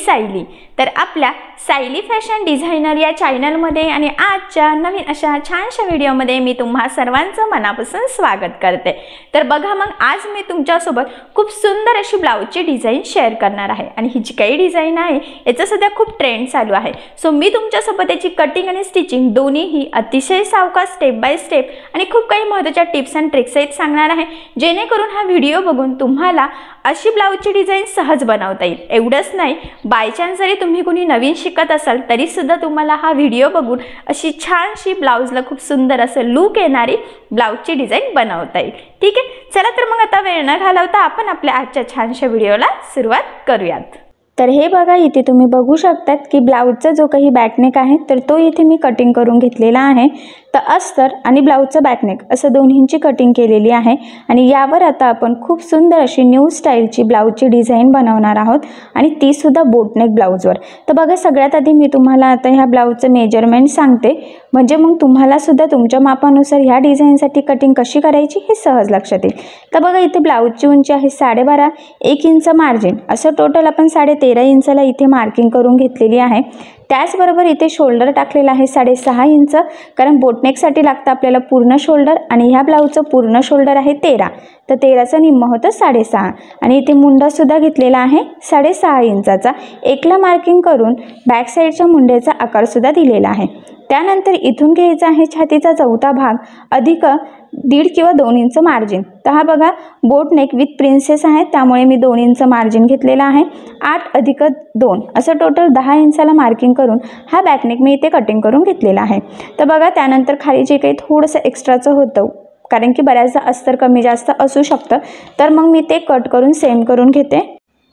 सायली। तर आपल्या Sayali fashion designer या चॅनलमध्ये आणि आजच्या नवीन अशा छानशा व्हिडिओमध्ये मी तुम्हा सर्वांचं मनापासून स्वागत करते। तर बघा मग आज मी तुमच्यासोबत खूप सुंदर अशी ब्लाउजची डिझाइन शेअर करणार आहे आणि ही जी काही डिझाइन आहे याचा सध्या खूप ट्रेंड चालू आहे। सो मी तुमच्यासोबत याची कटिंग आणि स्टिचिंग दोन्हीही अतिशय सावकाश स्टेप बाय स्टेप आणि खूप काही महत्त्वाच्या टिप्स अँड ट्रिक्स सहित सांगणार आहे, जेणेकरून हा व्हिडिओ बघून तुम्हाला अशी ब्लाउजची डिझाइन सहज बनवता येईल। एवढंच नाही, बाय चान्स जरी तुम्ही कोणी नवीन शिकत असाल तरी सुद्धा तुम्हाला हा व्हिडिओ बघून अशी छानशी ब्लाउजला खूप सुंदर असं लुक येणारी ब्लाउजची डिझाइन बनवता येईल। ठीक आहे, चला तर मग आता वेळ न घालवता आपण आपल्या आजच्या छानशा व्हिडिओला सुरुवात करूयात। तर हे बघा, इथे तुम्ही बघू शकतात की ब्लाउजचा जो काही बॅकनेक आहे तर तो इथे मी कटिंग करून घेतलेला आहे। तर अस्तर आणि ब्लाउजचा बॅकनेक असं दोन्हींची कटिंग केलेली आहे आणि यावर आता आपण खूप सुंदर अशी न्यू स्टाईलची ब्लाउजची डिझाइन बनवणार आहोत आणि ती सुद्धा बोटनेक ब्लाउजवर। तर बघा, सगळ्यात आधी मी तुम्हाला आता ह्या ब्लाउजचं मेजरमेंट सांगते, म्हणजे मग तुम्हाला सुद्धा तुमच्या मापानुसार ह्या डिझाइनसाठी कटिंग कशी करायची हे सहज लक्षात येईल। तर बघा, इथे ब्लाउजची उंची आहे 12.5, 1 इंच मार्जिन, असं टोटल आपण 13.5 इंचला इथे मार्किंग करून घेतलेली आहे। त्याचबरोबर इथे शोल्डर टाकलेला आहे 6.5 इंच, कारण बोटनेकसाठी लागतं आपल्याला पूर्ण शोल्डर आणि ह्या ब्लाउजचं पूर्ण शोल्डर आहे 13, तर 13चं निम्म होतं 6.5 आणि इथे मुंडासुद्धा घेतलेला आहे 6.5 इंचाचा। एकला मार्किंग करून बॅक साईडच्या मुंड्याचा आकारसुद्धा दिलेला आहे। त्यानंतर इथून घ्यायचा आहे छातीचा चौथा भाग अधिक 1.5 किंवा 2 इंच मार्जिन। तर हा बघा, बोट नेक विथ प्रिन्सेस आहे त्यामुळे मी 2 इंच मार्जिन घेतलेला आहे। 8 अधिक 2 असं टोटल 10 इंचाला मार्किंग करून हा बॅकनेक मी इथे कटिंग करून घेतलेला आहे। तर बघा, त्यानंतर खाली जे काही थोडंसं एक्स्ट्राचं होतं, कारण की बऱ्याचदा अस्तर कमी जास्त असू शकतं, तर मग मी ते कट करून सेम करून घेते।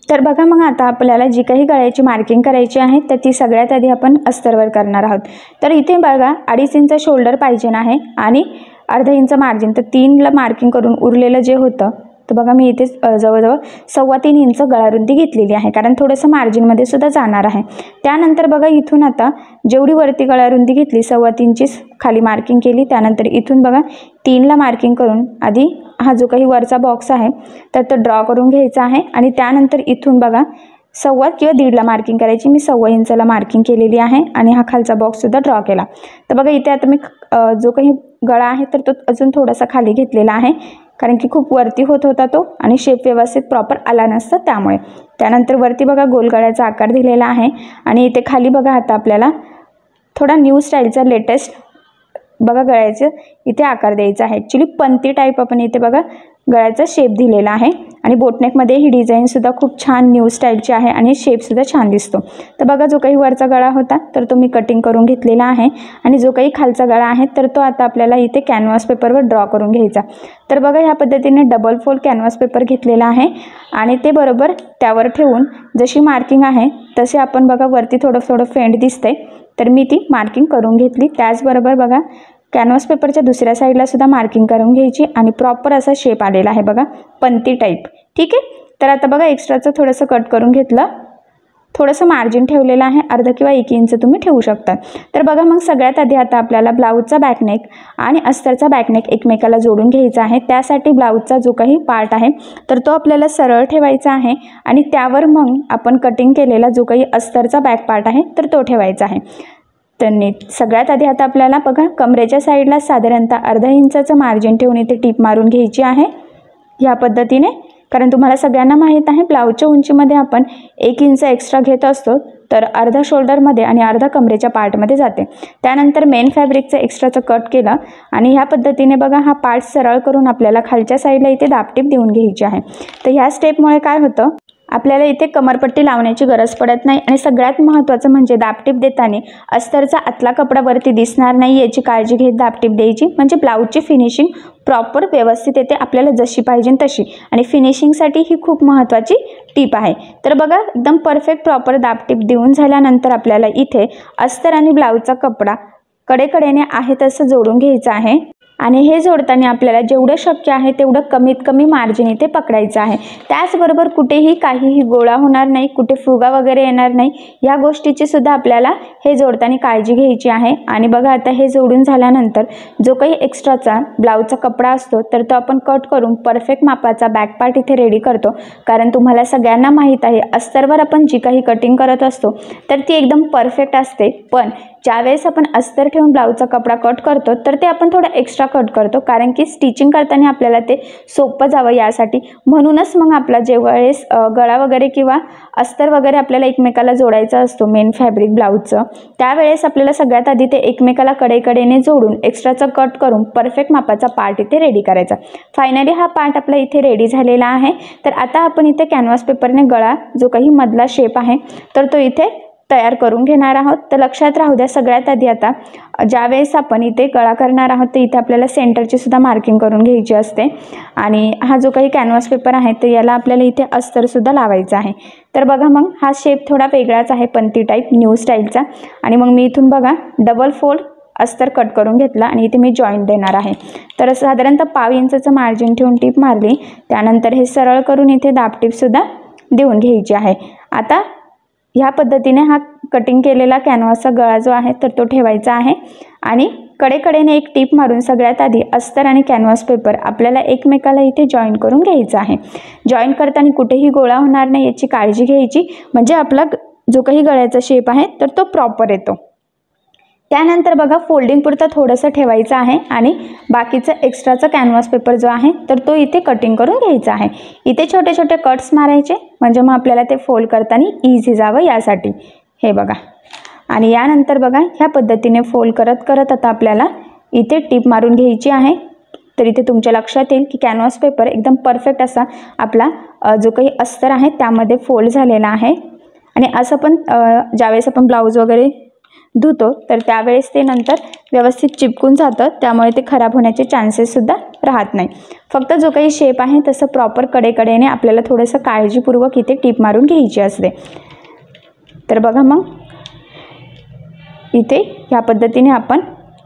तर बघा, मग आता आपल्याला जी काही गळ्याची मार्किंग करायची आहे तर ती सगळ्यात आधी आपण अस्तरवर करणार आहोत। तर इथे बघा, 2.5 इंच शोल्डर पाहिजे आहे आणि अर्धा इंच मार्जिन, तर 3ला मार्किंग करून उरलेलं जे होतं तर बघा मी इथे जवळजवळ 3.25 इंच गळारुंदी घेतलेली आहे, कारण थोडंसं मार्जिनमध्ये सुद्धा जाणार आहे। त्यानंतर बघा, इथून आता जेवढी वरती गळारुंदी घेतली 3.25 खाली मार्किंग केली, त्यानंतर इथून बघा 3ला मार्किंग करून आधी हा जो काही वरचा बॉक्स आहे तर तो ड्रॉ करून घ्यायचा आहे आणि त्यानंतर इथून बघा 1.25 किंवा 1.5ला मार्किंग करायची। मी 1.25 इंचला मार्किंग केलेली आहे आणि हा खालचा बॉक्ससुद्धा ड्रॉ केला। तर बघा, इथे आता मी जो काही गळा आहे तर तो अजून थोडासा खाली घेतलेला आहे, कारण की खूप वरती होत होता तो आणि शेप व्यवस्थित प्रॉपर आला नसता त्यामुळे। त्यानंतर वरती बघा गोल गळ्याचा आकार दिलेला आहे आणि इथे खाली बघा आता आपल्याला थोडा न्यू स्टाईलचा लेटेस्ट बघा गळ्याचं इथे आकार द्यायचा आहे। ॲक्च्युली पंती टाईप आपण इथे बघा गळ्याचा शेप दिलेला आहे आणि बोटनेकमध्ये ही डिझाईनसुद्धा खूप छान न्यू स्टाईलची आहे आणि शेपसुद्धा छान दिसतो। तर बघा, जो काही वरचा गळा होता तर तो मी कटिंग करून घेतलेला आहे आणि जो काही खालचा गळा आहे तर तो आता आपल्याला इथे कॅनव्हास पेपरवर ड्रॉ करून घ्यायचा। तर बघा, ह्या पद्धतीने डबल फोल्ड कॅनव्हास पेपर घेतलेला आहे आणि ते बरोबर त्यावर ठेवून जशी मार्किंग आहे तसे आपण बघा वरती थोडं थोडं फेंट दिसते तर मी ती मार्किंग करून घेतली। त्याचबरोबर बघा, कॅनव्हास पेपरच्या दुसऱ्या साईडला सुद्धा मार्किंग करून घ्यायची आणि प्रॉपर असा शेप आलेला आहे बघा, पंती टाईप। ठीक आहे, तर आता बघा एक्स्ट्राचं थोडंसं कट करून घेतलं, थोडंसं मार्जिन ठेवलेलं आहे, अर्धा किंवा 1 इंच तुम्ही ठेवू शकता। तर बघा, मग सगळ्यात आधी आता आपल्याला ब्लाउजचा बॅकनेक आणि अस्तरचा बॅकनेक एकमेकाला जोडून घ्यायचा आहे। त्यासाठी ब्लाउजचा जो काही पार्ट आहे तर तो आपल्याला सरळ ठेवायचा आहे आणि त्यावर मग आपण कटिंग केलेला जो काही अस्तरचा बॅक पार्ट आहे तर तो ठेवायचा आहे। तर नीट सगळ्यात आधी आता आपल्याला बघा कमरेच्या साईडला साधारणतः अर्धा इंचाचं मार्जिन ठेवून इथे टीप मारून घ्यायची आहे ह्या पद्धतीने, कारण तुम्हाला सगळ्यांना माहीत आहे ब्लाउजच्या उंचीमध्ये आपण 1 इंच एक्स्ट्रा घेत असतो, तर अर्धा शोल्डरमध्ये आणि अर्धा कमरेच्या पार्टमध्ये जाते। त्यानंतर मेन फॅब्रिकचं एक्स्ट्राचं कट केलं आणि ह्या पद्धतीने बघा हा पार्ट सरळ करून आपल्याला खालच्या साईडला इथे दाबटीप देऊन घ्यायची आहे। तर ह्या स्टेपमुळे काय होतं, आपल्याला इथे कमरपट्टी लावण्याची गरज पडत नाही आणि सगळ्यात महत्त्वाचं म्हणजे दाबटीप देताना अस्तरचा आतला कपडा वरती दिसणार नाही याची काळजी घेत दाबटीप द्यायची, म्हणजे ब्लाउजची फिनिशिंग प्रॉपर व्यवस्थित येते आपल्याला जशी पाहिजे तशी, आणि फिनिशिंगसाठी ही खूप महत्त्वाची टीप आहे। तर बघा, एकदम परफेक्ट प्रॉपर दाबटीप देऊन झाल्यानंतर आपल्याला इथे अस्तर आणि ब्लाउजचा कपडा कडेकडेने आहे तसं जोडून घ्यायचा आहे आणि हे जोडताना आपल्याला जेवढं शक्य आहे तेवढं कमीत कमी मार्जिन इथे पकडायचं आहे। त्याचबरोबर कुठेही काहीही गोळा होणार नाही, कुठे फुगा वगैरे येणार नाही, या गोष्टीची सुद्धा आपल्याला हे जोडताना काळजी घ्यायची आहे। आणि बघा आता हे जोडून झाल्यानंतर जो काही एक्स्ट्राचा ब्लाऊजचा कपडा असतो तर तो आपण कट करून परफेक्ट मापाचा बॅक पार्ट इथे रेडी करतो। कारण तुम्हाला सगळ्यांना माहीत आहे अस्तरवर आपण जी काही कटिंग करत असतो तर ती एकदम परफेक्ट असते, पण ज्यावेळेस आपण अस्तर ठेवून ब्लाऊजचा कपडा कट करतो तर ते आपण थोडं एक्स्ट्रा कट करतो, कारण की स्टिचिंग करताना आपल्याला ते सोपं जावं यासाठी। म्हणूनच मग आपला जेव्हावेळेस गळा वगैरे किंवा अस्तर वगैरे आपल्याला एकमेकाला जोडायचा असतो मेन फॅब्रिक ब्लाऊजचं, त्यावेळेस आपल्याला सगळ्यात आधी ते एकमेकाला कडेकडेने जोडून एक्स्ट्राचा कट करून परफेक्ट मापाचा पार्ट इथे रेडी करायचा। फायनली हा पार्ट आपला इथे रेडी झालेला आहे। तर आता आपण इथे कॅनव्हास पेपरने गळा जो काही मधला शेप आहे तर तो इथे तयार करून घेणार आहोत। तर लक्षात राहू द्या, सगळ्यात आधी आता ज्यावेळेस आपण इथे गळा करणार आहोत तर इथे आपल्याला सेंटरची सुद्धा मार्किंग करून घ्यायची असते। आणि हा जो काही कॅनव्हास पेपर आहे तर याला आपल्याला इथे अस्तर सुद्धा लावायचं आहे। तर बघा मग हा शेप थोडा वेगळाच आहे, पंती टाईप न्यू स्टाईलचा। आणि मग मी इथून बघा डबल फोल्ड अस्तर कट करून घेतला आणि इथे मी जॉईंट देणार आहे। तर साधारणतः पाव इंचचं मार्जिन ठेवून टीप मारली, त्यानंतर हे सरळ करून इथे दाबटीप सुद्धा देऊन घ्यायची आहे। आता ह्या पद्धतीने हा कटिंग केलेला कॅनव्हासचा गळा जो आहे तर तो ठेवायचा आहे आणि कडेकडेने एक टीप मारून सगळ्यात आधी अस्तर आणि कॅनव्हास पेपर आपल्याला एकमेकाला इथे जॉईन करून घ्यायचा आहे। जॉईन करताना कुठेही गोळा होणार नाही याची काळजी घ्यायची, म्हणजे आपला जो काही गळ्याचा शेप आहे तर तो प्रॉपर येतो। त्यानंतर बघा फोल्डिंग पुरतं थोडंसं ठेवायचं आहे आणि बाकीचं एक्स्ट्राचा कॅनव्हास पेपर जो आहे तर तो इथे कटिंग करून घ्यायचा आहे। इथे छोटे छोटे कट्स मारायचे, म्हणजे मग आपल्याला ते फोल्ड करताना इझी जावं यासाठी। हे बघा, आणि यानंतर बघा ह्या पद्धतीने फोल्ड करत करत आता आपल्याला इथे टीप मारून घ्यायची आहे। तर इथे तुमच्या लक्षात येईल की कॅनव्हास पेपर एकदम परफेक्ट असा आपला जो काही अस्तर आहे त्यामध्ये फोल्ड झालेला आहे। आणि असं पण ज्यावेळेस आपण ब्लाऊज वगैरे धुतो तर त्यावेळेस ते नंतर व्यवस्थित चिपकून जातं, त्यामुळे ते खराब होण्याचे चान्सेस सुद्धा राहत नाही। फक्त जो काही शेप आहे तसं प्रॉपर कडेकडेने आपल्याला थोडंसं काळजीपूर्वक इथे टीप मारून घ्यायची असते। तर बघा मग इथे ह्या पद्धतीने आपण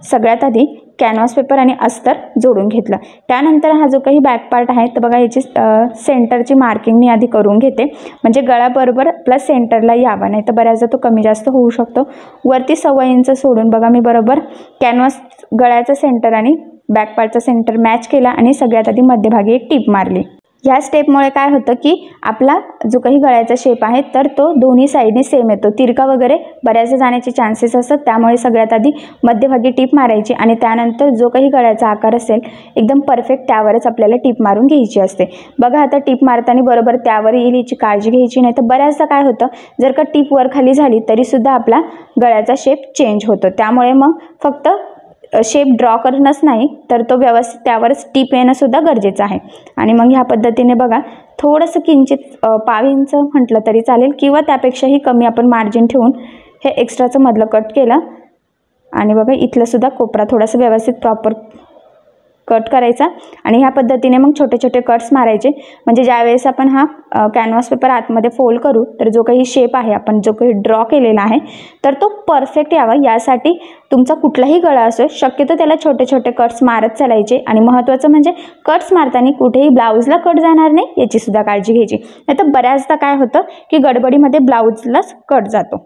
सगळ्यात आधी कॅनव्हास पेपर आणि अस्तर जोडून घेतलं। त्यानंतर हा जो काही बॅक पार्ट आहे तर बघा याची सेंटरची मार्किंग मी आधी करून घेते, म्हणजे गळ्याबरोबर प्लस सेंटरला यावं, नाही तर बऱ्याचदा तो कमी जास्त होऊ शकतो। वरती 1.25 इंच सोडून बघा मी बरोबर कॅनव्हास गळ्याचा सेंटर आणि बॅक पार्टचा सेंटर मॅच केला आणि सगळ्यात आधी मध्यभागी एक टीप मारली। या स्टेपमुळे काय होतं की आपला जो काही गळ्याचा शेप आहे तर तो दोन्ही साईडने सेम येतो, तिरका वगैरे बऱ्याचदा जाण्याचे चान्सेस असतात। त्यामुळे सगळ्यात आधी मध्यभागी टीप मारायची आणि त्यानंतर जो काही गळ्याचा आकार असेल एकदम परफेक्ट त्यावरच आपल्याला टीप मारून घ्यायची असते। बघा आता टीप मारताना बरोबर त्यावर येईल याची काळजी घ्यायची, नाही तर बऱ्याचदा काय होतं जर का टीप वर खाली झाली तरीसुद्धा आपला गळ्याचा शेप चेंज होतो। त्यामुळे मग फक्त शेप ड्रॉ करणंच नाही तर तो व्यवस्थित त्यावरच टीप येणं सुद्धा गरजेचं आहे। आणि मग ह्या पद्धतीने बघा थोडंसं किंचित 1/2 इंच म्हटलं तरी चालेल किंवा त्यापेक्षाही कमी आपण मार्जिन ठेवून हे एक्स्ट्राचं मधलं कट केलं। आणि बघा इथलं सुद्धा कोपरा थोडासा व्यवस्थित प्रॉपर कट करायचा आणि ह्या पद्धतीने मग छोटे छोटे कट्स मारायचे, म्हणजे ज्यावेळेस आपण हा कॅनव्हास पेपर आतमध्ये फोल्ड करू तर जो काही शेप आहे आपण जो काही ड्रॉ केलेला आहे तर तो परफेक्ट यावा यासाठी तुमचा कुठलाही गळा असो शक्यतो त्याला छोटे छोटे कट्स मारत चालायचे। आणि महत्त्वाचं म्हणजे कट्स मारताना कुठेही ब्लाऊजला कट जाणार नाही याची सुद्धा काळजी घ्यायची, नाही तर बऱ्याचदा काय होतं की गडबडीमध्ये ब्लाऊजलाच कट जातो।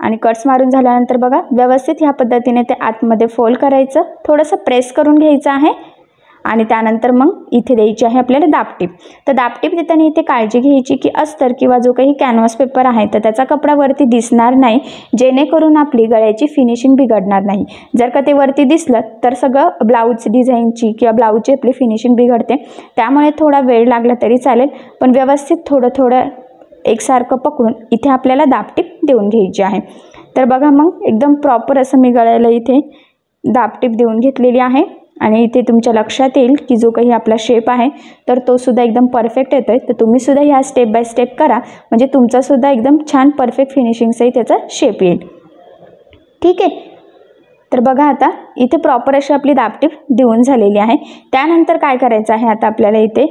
आणि कट्स मारून झाल्यानंतर बघा व्यवस्थित ह्या पद्धतीने ते आतमध्ये फोल्ड करायचं, थोडंसं प्रेस करून घ्यायचं आहे आणि त्यानंतर मग इथे द्यायची आहे आपल्याला दाबटीप। तर दाबटीप देताना इथे काळजी घ्यायची की अस्तर किंवा जो काही कॅनव्हास पेपर आहे तर त्याचा कपडा वरती दिसणार नाही, जेणेकरून आपली गळ्याची फिनिशिंग बिघडणार नाही। जर का ते वरती दिसलं तर सगळं ब्लाऊज डिझाईनची किंवा ब्लाऊजची आपली फिनिशिंग बिघडते। त्यामुळे थोडा वेळ लागला तरी चालेल, पण व्यवस्थित थोडं थोडं एकसारखं पकडून इथे आपल्याला दाबटीप देऊन घ्यायची आहे। तर बघा मग एकदम प्रॉपर असं मी गळ्याला इथे दाबटीप देऊन घेतलेली आहे आणि इथे तुमच्या लक्षात येईल की जो काही आपला शेप आहे तर तो सुद्धा एकदम परफेक्ट येतोय। तर तुम्ही सुद्धा ह्या स्टेप बाय स्टेप करा, म्हणजे तुमचा सुद्धा एकदम छान परफेक्ट फिनिशिंगचाही त्याचा शेप येईल। ठीक आहे, तर बघा आता इथे प्रॉपर अशी आपली दाबटीप देऊन झालेली आहे। त्यानंतर काय करायचं आहे आता आपल्याला इथे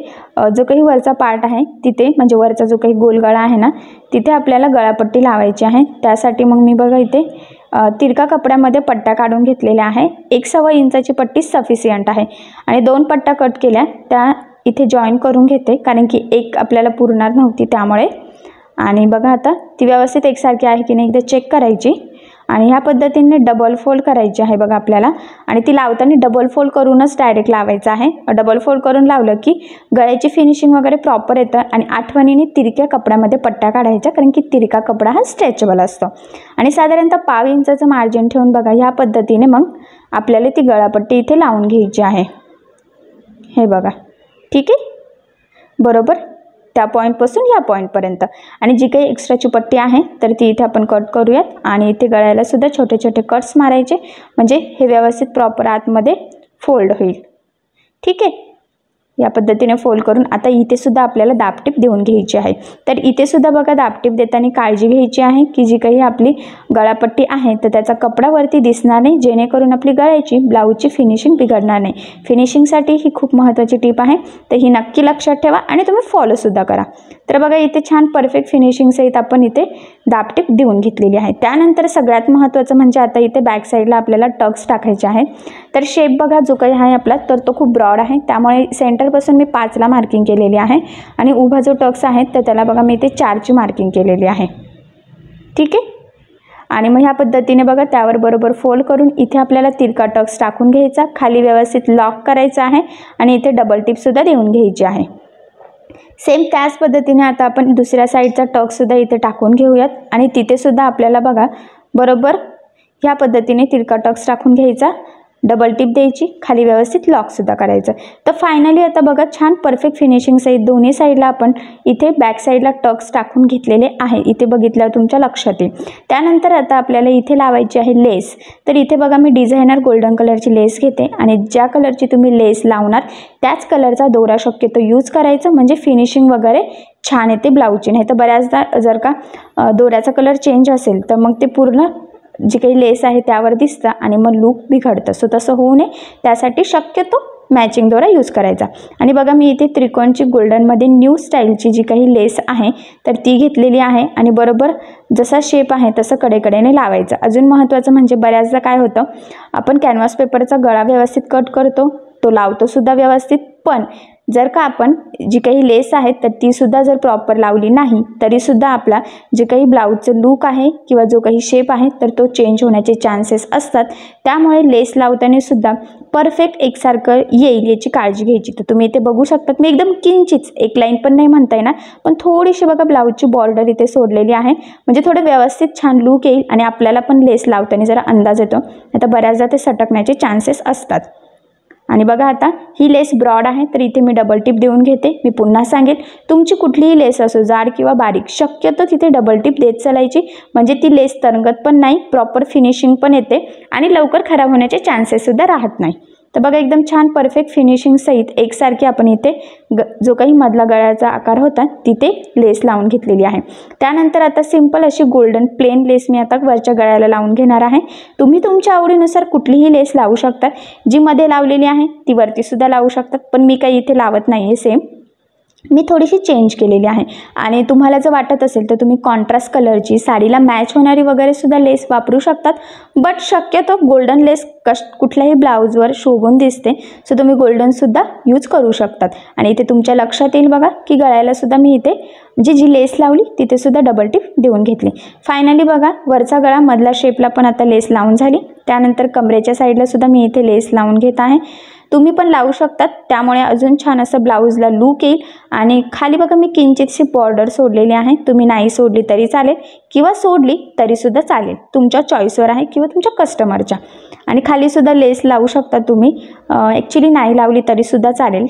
जो काही वरचा पार्ट आहे तिथे, म्हणजे वरचा जो काही गोल गळा आहे ना तिथे आपल्याला गळापट्टी लावायची आहे। त्यासाठी मग मी बघा इथे तिरका कपड्यामध्ये पट्ट्या काढून घेतलेल्या आहे. 1.25 इंचाची पट्टी सफिशियंट आहे आणि 2 पट्ट्या कट केल्या त्या इथे जॉईन करून घेते, कारण की एक आपल्याला पुरणार नव्हती त्यामुळे. आणि बघा आता ती व्यवस्थित एकसारखी आहे की नाही एकदा चेक करायची आणि ह्या पद्धतीने डबल फोल्ड करायची आहे बघा आपल्याला. आणि ती लावताना डबल फोल्ड करूनच डायरेक्ट लावायचं आहे. डबल फोल्ड करून लावलं की गळ्याची फिनिशिंग वगैरे प्रॉपर येतं. आणि आठवणीने तिरक्या कपड्यामध्ये पट्ट्या काढायच्या, कारण की तिरका कपडा हा स्ट्रेचेबल असतो. आणि साधारणतः 1/2 इंचाचं मार्जिन ठेवून बघा ह्या पद्धतीने मग आपल्याला ती गळापट्टी इथे लावून घ्यायची आहे. हे बघा, ठीक आहे, बरोबर त्या पॉईंटपासून ह्या पॉईंटपर्यंत. आणि जी काही एक्स्ट्राची पट्टी आहे तर ती इथे आपण कट करूयात. आणि इथे गळ्याला सुद्धा छोटे छोटे कट्स मारायचे, म्हणजे हे व्यवस्थित प्रॉपर आतमध्ये फोल्ड होईल. ठीक आहे, या पद्धतीने फोल्ड करून आता इथे सुद्धा आपल्याला दाबटीप देऊन घ्यायची आहे. तर इथे सुद्धा बघा दाबटीप देताना काळजी घ्यायची आहे की जी काही आपली गळापट्टी आहे तर त्याचा कपडावरती दिसणार नाही, जेणेकरून आपली गळ्याची ब्लाऊजची फिनिशिंग बिघडणार नाही. फिनिशिंगसाठी ही खूप महत्त्वाची टिप आहे, तर ही नक्की लक्षात ठेवा आणि तुम्ही फॉलोसुद्धा करा. तर बघा इथे छान परफेक्ट फिनिशिंगसहित आपण इथे दाबटीप देऊन घेतलेली आहे. त्यानंतर सगळ्यात महत्त्वाचं म्हणजे आता इथे बॅक साईडला आपल्याला टक्स टाकायचे आहेत. तर शेप बघा जो काही आहे आपला तर तो खूप ब्रॉड आहे, त्यामुळे सेंटरपासून मी 5ला मार्किंग केलेली आहे. आणि उभा जो टक्स आहे तर त्याला बघा मी इथे 4ची मार्किंग केलेली आहे. ठीक आहे, आणि मग ह्या पद्धतीने बघा त्यावर बरोबर फोल्ड करून इथे आपल्याला तिरका टक्स टाकून घ्यायचा, खाली व्यवस्थित लॉक करायचा आहे आणि इथे डबल टिपसुद्धा देऊन घ्यायची आहे. सेम त्याच पद्धतीने आता आपण दुसऱ्या साईडचा टक्ससुद्धा इथे टाकून घेऊयात. आणि तिथे सुद्धा आपल्याला बघा बरोबर ह्या पद्धतीने तिरका टक्स टाकून घ्यायचा, डबल टिप द्यायची, खाली व्यवस्थित लॉकसुद्धा करायचं. तर फायनली आता बघा छान परफेक्ट फिनिशिंगसहित दोन्ही साईडला आपण इथे बॅक साईडला टक्स टाकून घेतलेले आहे. इथे बघितल्यावर तुमच्या लक्षात येईल. त्यानंतर आता आपल्याला इथे लावायची आहे लेस. तर इथे बघा मी डिझायनर गोल्डन कलरची लेस घेते आणि ज्या कलरची तुम्ही लेस लावणार त्याच कलरचा दोरा शक्यतो यूज करायचा, म्हणजे फिनिशिंग वगैरे छान येते ब्लाऊजची. नाही तर बऱ्याचदा जर का दोऱ्याचा कलर चेंज असेल तर मग ते पूर्ण जी काही लेस आहे त्यावर दिसतं आणि मग लूक बिघडतं. सो तसं होऊ नये त्यासाठी शक्यतो मॅचिंग दोरा यूज करायचा. आणि बघा मी इथे त्रिकोणची गोल्डनमध्ये न्यू स्टाईलची जी काही लेस आहे तर ती घेतलेली आहे आणि बरोबर जसा शेप आहे तसं कडेकडेने लावायचं. अजून महत्त्वाचं म्हणजे बऱ्याचदा काय होतं, आपण कॅनव्हास पेपरचा गळा व्यवस्थित कट करतो, तो लावतो सुद्धा व्यवस्थित, पण जर का आपण जी काही लेस आहे तर ती सुद्धा जर प्रॉपर लावली नाही तरीसुद्धा आपला जे काही ब्लाऊजचं लूक आहे किंवा जो काही शेप आहे तर तो चेंज होण्याचे चान्सेस असतात. त्यामुळे लेस लावताना सुद्धा परफेक्ट एकसारखं येईल याची काळजी घ्यायची. तर तुम्ही इथे बघू शकतात मी एकदम किंचित, एक लाईन पण नाही म्हणता येणार, पण थोडीशी बघा ब्लाऊजची बॉर्डर इथे सोडलेली आहे, म्हणजे थोडं व्यवस्थित छान लूक येईल आणि आपल्याला पण लेस लावताना जरा अंदाज येतो. आता बऱ्याचदा ते सटकण्याचे चान्सेस असतात. आणि बघा आता ही लेस ब्रॉड आहे तर इथे मी डबल टिप देऊन घेते. मी पुन्हा सांगेन तुमची कुठलीही लेस असो जाड किंवा बारीक, शक्यतो तिथे डबल टिप देत चालायची, म्हणजे ती लेस तरंगत पण नाही, प्रॉपर फिनिशिंग पण येते आणि लवकर खराब होण्याचे चान्सेससुद्धा राहत नाही. तर बघा एकदम छान परफेक्ट फिनिशिंग सहित एकसारखी आपण इथे जो काही मधला गळ्याचा आकार होता तिथे लेस लावून घेतलेली आहे. त्यानंतर आता सिंपल अशी गोल्डन प्लेन लेस मी आता वरच्या गळ्याला लावून घेणार आहे. तुम्ही तुमच्या आवडीनुसार कुठलीही लेस लावू शकतात. जी मध्ये लावलेली आहे ती वरती सुद्धा लावू शकतात, पण मी काही इथे लावत नाही आहे, सेम मी थोडीशी चेंज केलेली आहे. आणि तुम्हाला जर वाटत असेल तर तुम्ही कॉन्ट्रास्ट कलरची साडीला मॅच होणारी वगैरे सुद्धा लेस वापरू शकतात, बट शक्यतो गोल्डन लेस कुठल्याही ब्लाऊजवर शोभून दिसते, सो तुम्ही गोल्डनसुद्धा यूज करू शकतात. आणि इथे तुमच्या लक्षात येईल बघा की गळ्याला सुद्धा मी इथे म्हणजे जी लेस लावली तिथे सुद्धा डबल टिप देऊन घेतली. फायनली बघा वरचा गळा मधला शेपला पण आता लेस लावून झाली. त्यानंतर कमरेच्या साईडला सुद्धा मी इथे लेस लावून घेत आहे. तुम्ही पण लावू शकतात, त्यामुळे अजून छान असं ब्लाऊजला लूक येईल. आणि खाली बघा मी किंचितशी बॉर्डर सोडलेली आहे, तुम्ही नाही सोडली तरी चालेल किंवा सोडली तरीसुद्धा चालेल, तुमच्या चॉईसवर आहे किंवा तुमच्या कस्टमरच्या. आणि खालीसुद्धा लेस लावू शकता तुम्ही, ॲक्च्युली नाही लावली तरीसुद्धा चालेल,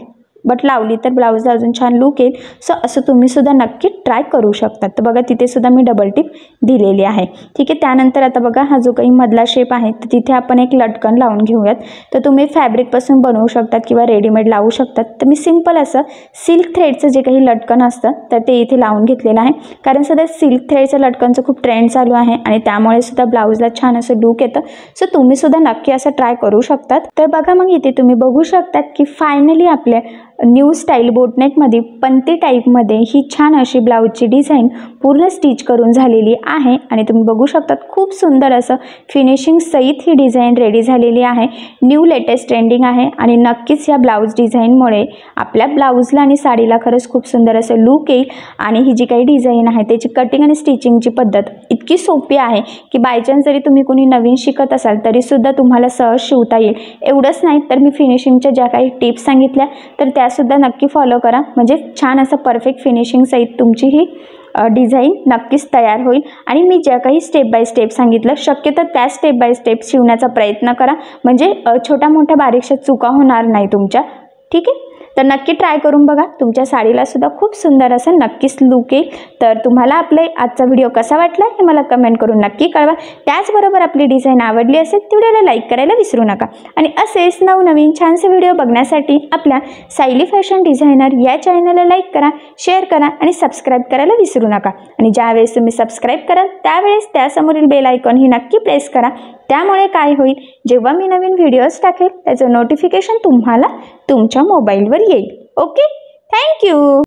बट लावली तर ब्लाऊजला अजून छान लूक येईल. सो असं तुम्हीसुद्धा नक्की ट्राय करू शकतात. तर बघा तिथे सुद्धा मी डबल टिप दिलेली आहे. ठीक आहे, त्यानंतर आता बघा हा जो काही मधला शेप आहे तर तिथे आपण एक लटकन लावून घेऊयात. तर तुम्ही फॅब्रिकपासून बनवू शकतात किंवा रेडीमेड लावू शकतात. तर मी सिंपल असं सिल्क थ्रेडचं जे काही लटकन असतं तर ते इथे लावून घेतलेलं आहे, कारण सध्या सिल्क थ्रेडचं लटकनचं खूप ट्रेंड चालू आहे आणि त्यामुळे सुद्धा ब्लाऊजला छान असं लूक येतं. सो तुम्हीसुद्धा नक्की असं ट्राय करू शकतात. तर बघा मग इथे तुम्ही बघू शकतात की फायनली आपल्या न्यू स्टाईल बोटनेकमध्ये पंती टाईपमध्ये ही छान अशी ब्लाऊजची डिझाईन पूर्ण स्टिच करून झालेली आहे आणि तुम्ही बघू शकता खूप सुंदर असं फिनिशिंग सहित ही डिझाईन रेडी झालेली आहे। न्यू लेटेस्ट ट्रेंडिंग आहे आणि नक्कीच या ब्लाऊज डिझाईनमुळे आपल्या ब्लाऊजला आणि साडीला खरंच खूप सुंदर असं लुक येईल आणि ही जी काही डिझाईन आहे त्याची कटिंग आणि स्टिचिंगची पद्धत इतकी सोपी आहे की बाय चान्स जरी तुम्ही कोणी नवीन शिकत असाल तरीसुद्धा तुम्हाला सहज शिवता येईल। एवढंच नाही तर मी फिनिशिंगच्या ज्या काही टिप्स सांगितल्या तर त्यासुद्धा नक्की फॉलो करा, म्हणजे छान असं परफेक्ट फिनिशिंग सहित तुमची ही डिझाईन नक्कीच तयार होईल। आणि मी ज्या काही स्टेप बाय स्टेप सांगितलं शक्यतो त्या स्टेप बाय स्टेप शिवण्याचा प्रयत्न करा, म्हणजे छोट्या मोठ्या बारीकशा चुका होणार नाही तुमच्या। ठीक आहे, तर नक्की ट्राय करून बघा, तुमच्या साडीला सुद्धा खूप सुंदर असं नक्कीच लुक येईल। तर तुम्हाला आपला आजचा व्हिडिओ कसा वाटला हे मला कमेंट करून नक्की कळवा। त्याचबरोबर आपली डिझाईन आवडली असेल तर व्हिडिओला लाईक करायला विसरू नका आणि असेच नवनवीन छानसे व्हिडिओ बघण्यासाठी आपल्या सायली फॅशन डिझायनर या चॅनलला लाईक करा, शेअर करा आणि सबस्क्राईब करायला विसरू नका। आणि ज्यावेळेस तुम्ही सबस्क्राईब कराल त्यावेळेस त्यासमोरील बेल आयकॉन ही नक्की प्रेस करा, त्यामुळे काय होईल जेव्हा मी नवीन व्हिडिओज टाकेल त्याचं नोटिफिकेशन तुम्हाला तुमच्या मोबाईलवर येईल। Okay, thank you.